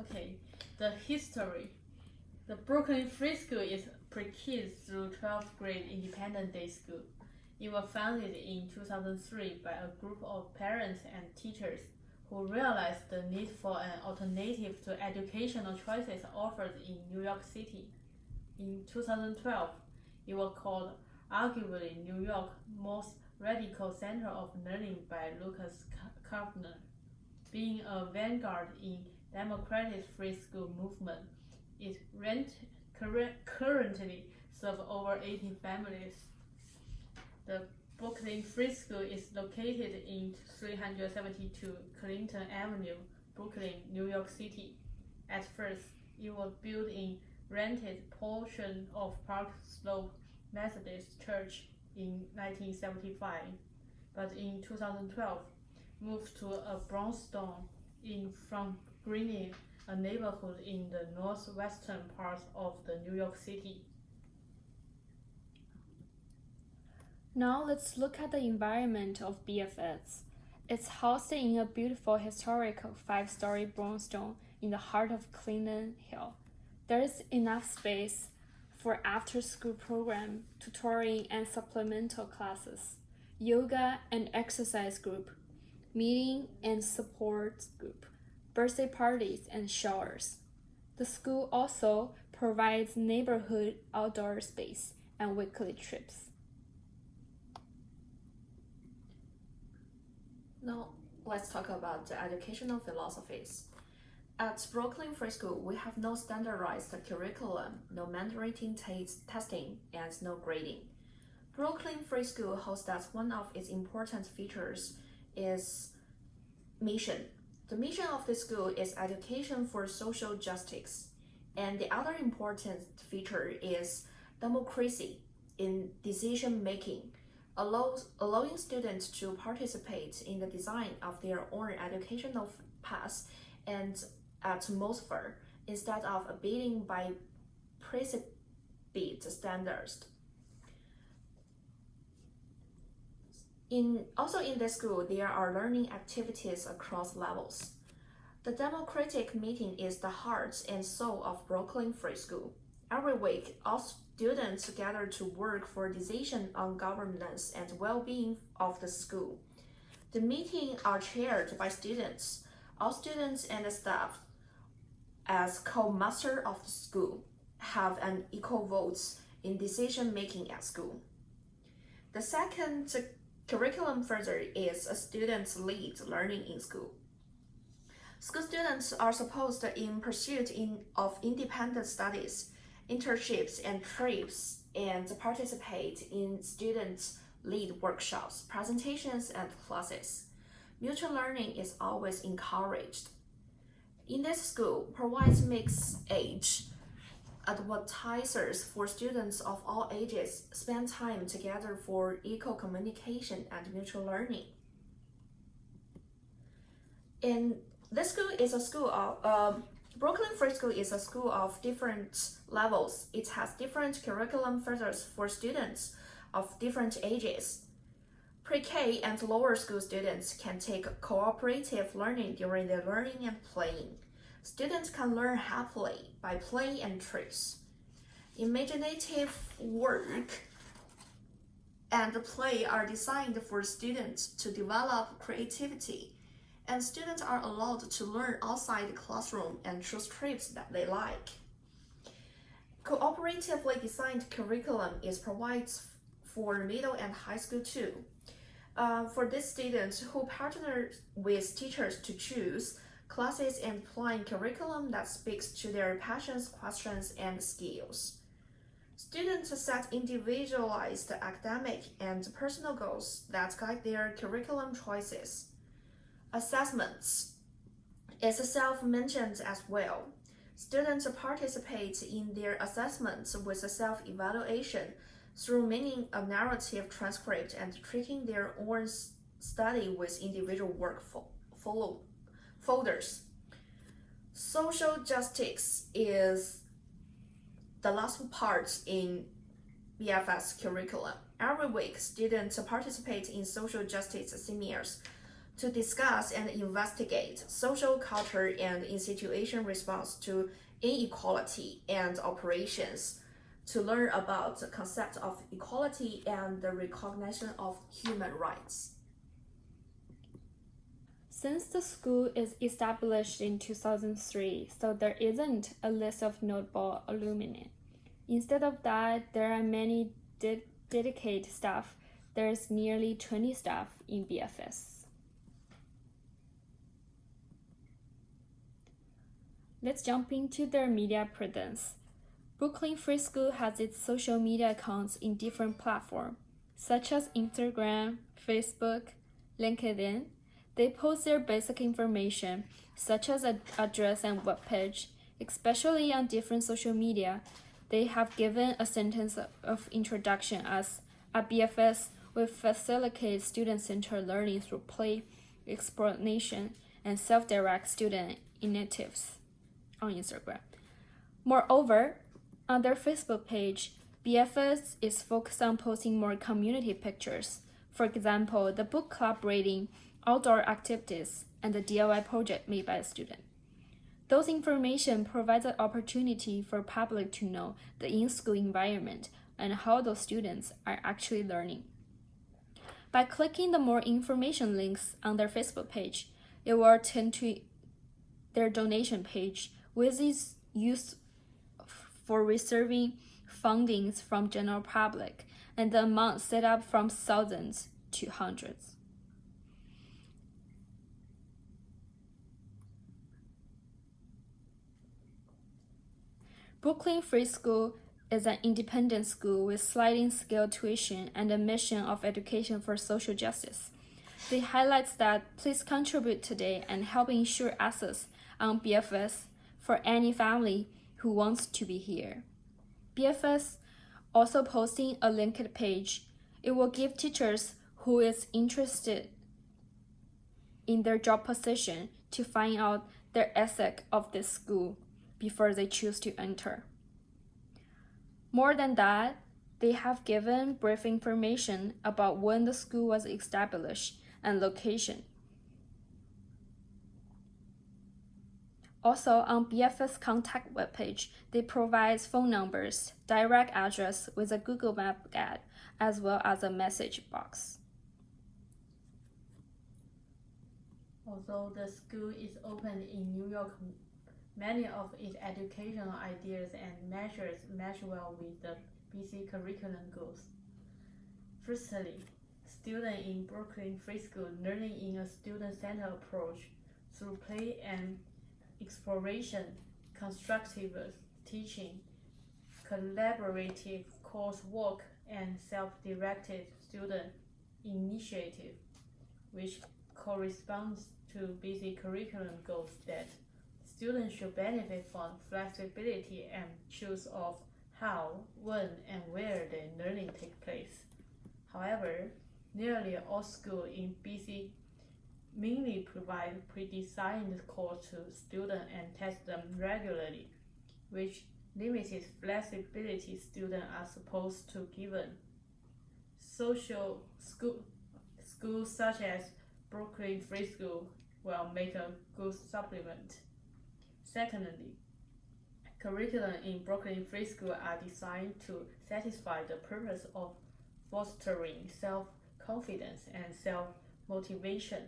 Okay, the history. The Brooklyn Free School is pre-K through 12th grade independent day school. It was founded in 2003 by a group of parents and teachers who realized the need for an alternative to educational choices offered in New York City. In 2012, it was called arguably New York's most radical center of learning by Lucas Kaufner. Being a vanguard in democratic free school movement, it currently serves over 80 families. The Brooklyn Free School is located in 372 Clinton Avenue, Brooklyn, New York City. At first, it was built in rented portion of Park Slope Methodist Church in 1975, but in 2012 moved to a brownstone in Front Greenwich, a neighborhood in the northwestern part of the New York City. Now let's look at the environment of BFS. It's housed in a beautiful historical 5-story brownstone in the heart of Clinton Hill. There is enough space for after-school program, tutoring and supplemental classes, yoga and exercise group, meeting and support group, birthday parties and showers. The school also provides neighborhood outdoor space and weekly trips. Now, let's talk about the educational philosophies. At Brooklyn Free School, we have no standardized curriculum, no mandating testing, and no grading. Brooklyn Free School holds that one of its important features is mission. The mission of the school is education for social justice, and the other important feature is democracy in decision making, allowing students to participate in the design of their own educational paths and atmosphere instead of abiding by prescribed standards. Also in the school, there are learning activities across levels. The democratic meeting is the heart and soul of Brooklyn Free School. Every week, all students gather to work for decision on governance and well-being of the school. The meetings are chaired by students. All students and the staff, as co-master of the school, have an equal vote in decision-making at school. The second curriculum further is a student-led learning in school. School students are supposed in pursuit of independent studies, internships and trips, and participate in student-led workshops, presentations, and classes. Mutual learning is always encouraged. In this school, provides mixed-age advertisers for students of all ages spend time together for equal communication and mutual learning. And this school is a school of Brooklyn Free School is a school of different levels. It has different curriculum features for students of different ages. Pre-K and lower school students can take cooperative learning during their learning and playing. Students can learn happily by play and trips. Imaginative work and play are designed for students to develop creativity, and students are allowed to learn outside the classroom and choose trips that they like. Cooperatively designed curriculum is provided for middle and high school too. For these students who partner with teachers to choose classes and plan curriculum that speaks to their passions, questions, and skills. Students set individualized academic and personal goals that guide their curriculum choices. Assessments is self-mentioned as well. Students participate in their assessments with a self-evaluation through meaning a narrative transcript and treating their own study with individual work folders. Social justice is the last part in BFS curriculum. Every week, students participate in social justice seminars, to discuss and investigate social culture and institution response to inequality and operations, to learn about the concept of equality and the recognition of human rights. Since the school is established in 2003, so there isn't a list of notable alumni. Instead of that, there are many dedicated staff. There's nearly 20 staff in BFS. Let's jump into their media presence. Brooklyn Free School has its social media accounts in different platforms, such as Instagram, Facebook, LinkedIn. They post their basic information, such as an address and webpage, especially on different social media. They have given a sentence of introduction as at BFS, we facilitate student-centered learning through play, exploration, and self-direct student initiatives on Instagram. Moreover, on their Facebook page, BFS is focused on posting more community pictures. For example, the book club reading, outdoor activities, and the DIY project made by a student. Those information provides an opportunity for public to know the in-school environment and how those students are actually learning. By clicking the more information links on their Facebook page, it will turn to their donation page, which is used for receiving fundings from general public, and the amount set up from thousands to hundreds. Brooklyn Free School is an independent school with sliding scale tuition and a mission of education for social justice. They highlight that please contribute today and help ensure access on BFS for any family who wants to be here. BFS also posting a linked page. It will give teachers who is interested in their job position to find out their ethic of this school before they choose to enter. More than that, they have given brief information about when the school was established and location. Also, on BFS contact webpage, they provide phone numbers, direct address with a Google Map guide, as well as a message box. Although the school is opened in New York, many of its educational ideas and measures match well with the BC curriculum goals. Firstly, students in Brooklyn Free School learning in a student-centered approach through play and exploration, constructive teaching, collaborative coursework, and self-directed student initiative, which corresponds to BC curriculum goals that students should benefit from flexibility and choose of how, when, and where their learning takes place. However, nearly all schools in BC mainly provide pre-designed courses to students and test them regularly, which limited flexibility students are supposed to given. Social schools such as Brooklyn Free School will make a good supplement. Secondly, curriculum in Brooklyn Free School are designed to satisfy the purpose of fostering self-confidence and self-motivation.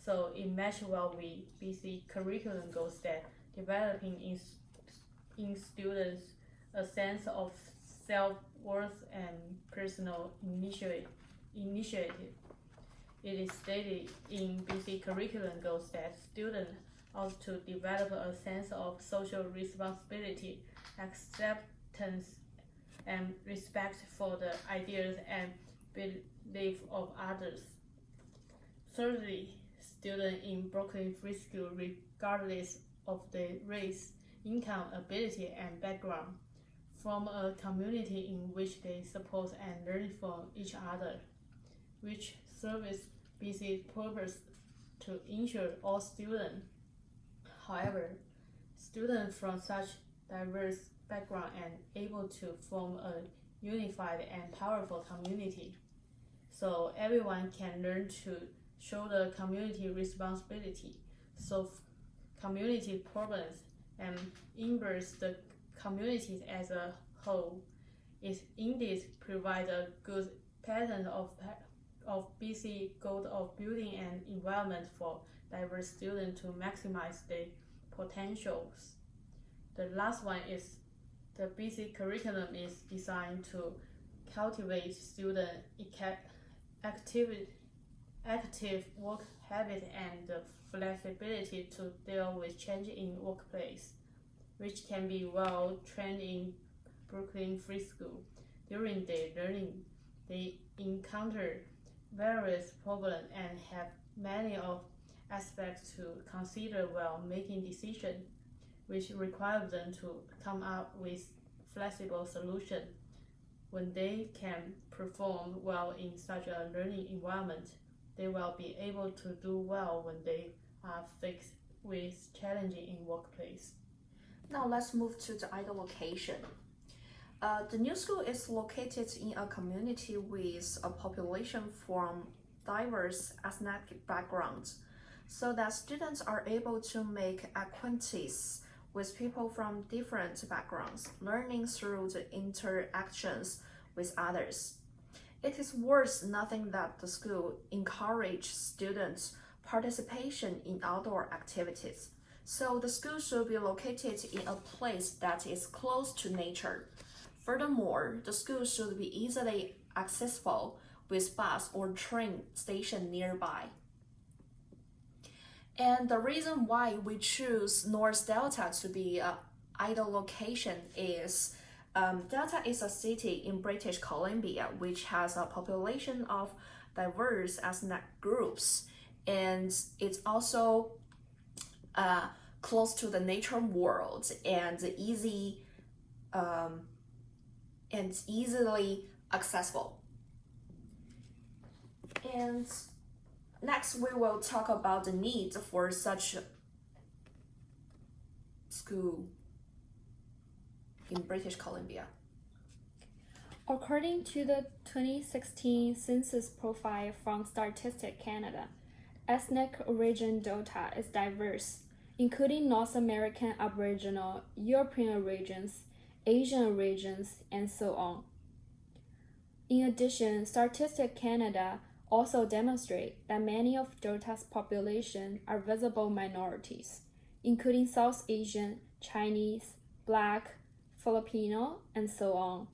So it matches well with BC curriculum goals that developing in students a sense of self-worth and personal initiative. It is stated in BC curriculum goals that students ought to develop a sense of social responsibility, acceptance, and respect for the ideas and beliefs of others. Thirdly, students in Brooklyn Free School, regardless of their race, income, ability, and background, form a community in which they support and learn from each other, which serves BC's purpose to ensure all students. However, students from such diverse background are able to form a unified and powerful community, so everyone can learn to show the community responsibility, solve community problems, and embrace the community as a whole. It indeed provides a good pattern of BC goal of building an environment for diverse students to maximize their potentials. The last one is the BC curriculum is designed to cultivate student active work habit and the flexibility to deal with change in workplace, which can be well trained in Brooklyn Free School. During their learning, they encounter various problems and have many of aspects to consider while making decisions, which require them to come up with flexible solutions. When they can perform well in such a learning environment, they will be able to do well when they are faced with challenges in workplace. Now let's move to the ideal location. The new school is located in a community with a population from diverse ethnic backgrounds, so that students are able to make acquaintance with people from different backgrounds, learning through the interactions with others. It is worth noting that the school encourages students' participation in outdoor activities, so the school should be located in a place that is close to nature. Furthermore, the school should be easily accessible with bus or train station nearby. And the reason why we choose North Delta to be an ideal location is Delta is a city in British Columbia which has a population of diverse ethnic groups, and it's also close to the nature world and easily accessible. And next, we will talk about the needs for such a school in British Columbia. According to the 2016 census profile from Statistics Canada, ethnic origin Delta is diverse, including North American Aboriginal, European regions, Asian regions, and so on. In addition, Statistics Canada also demonstrate that many of Delta's population are visible minorities, including South Asian, Chinese, Black, Filipino, and so on.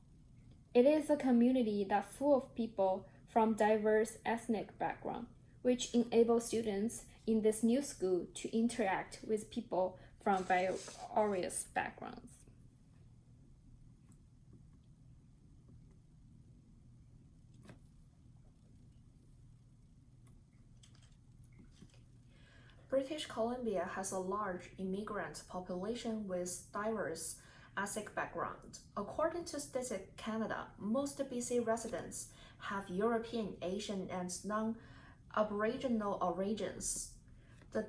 It is a community that full of people from diverse ethnic background, which enables students in this new school to interact with people from various backgrounds. British Columbia has a large immigrant population with diverse ethnic background. According to Statistics Canada, most BC residents have European, Asian, and non-Aboriginal origins. The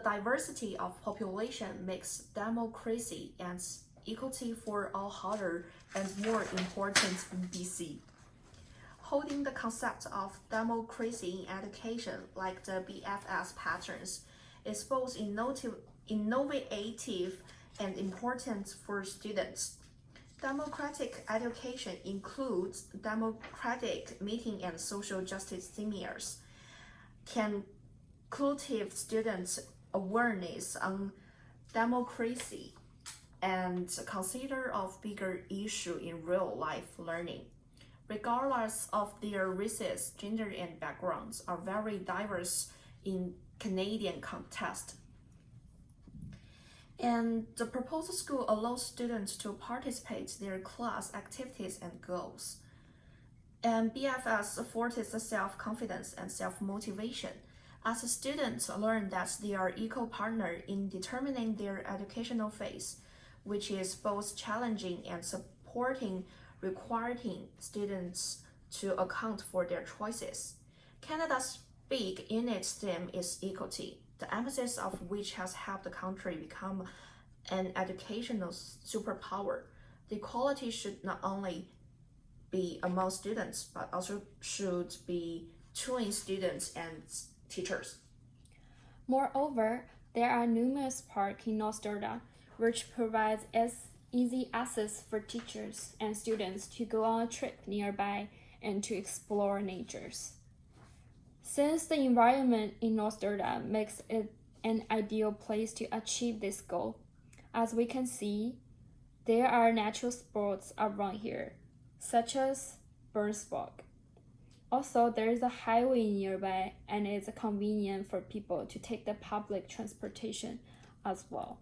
diversity of population makes democracy and equality for all harder and more important in BC. Holding the concept of democracy in education, like the BFS patterns, is both innovative and important for students. Democratic education includes democratic meeting and social justice seminars, can cultivate students' awareness on democracy and consider of bigger issue in real life learning. Regardless of their races, gender, and backgrounds, are very diverse in Canadian context. And the proposed school allows students to participate in their class activities and goals. And BFS supports self-confidence and self-motivation, as students learn that they are equal partner in determining their educational phase, which is both challenging and supporting, requiring students to account for their choices. Canada's big unit theme is equality, the emphasis of which has helped the country become an educational superpower. The equality should not only be among students, but also should be train students and teachers. Moreover, there are numerous parks in North Dakota, which provides easy access for teachers and students to go on a trip nearby and to explore natures. Since the environment in North Dakota makes it an ideal place to achieve this goal, as we can see, there are natural spots around here, such as Burns Bog. Also, there is a highway nearby and it's convenient for people to take the public transportation as well.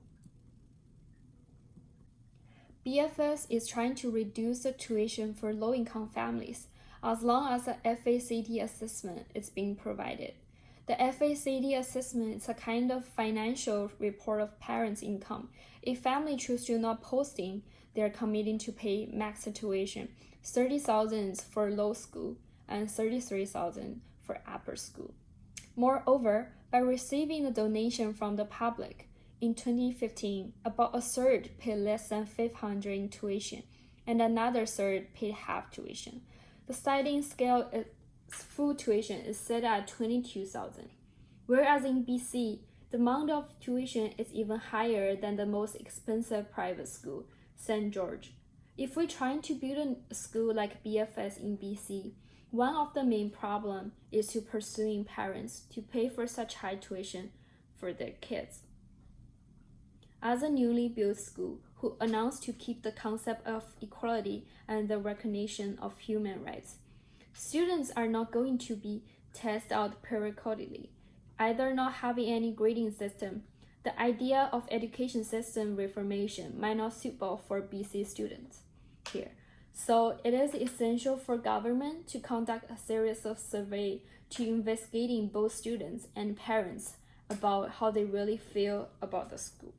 BFS is trying to reduce the tuition for low-income families as long as the FACT assessment is being provided. The FACT assessment is a kind of financial report of parents' income. If family choose to not posting, they are committing to pay max tuition, $30,000 for low school and $33,000 for upper school. Moreover, by receiving a donation from the public, in 2015, about a third paid less than $500 in tuition, and another third paid half tuition. The sliding scale full tuition is set at $22,000, whereas in BC, the amount of tuition is even higher than the most expensive private school, St. George. If we're trying to build a school like BFS in BC, one of the main problems is to pursuing parents to pay for such high tuition for their kids. As a newly built school who announced to keep the concept of equality and the recognition of human rights, students are not going to be tested out periodically, either not having any grading system. The idea of education system reformation might not suitable for BC students here. So it is essential for government to conduct a series of surveys to investigating both students and parents about how they really feel about the school.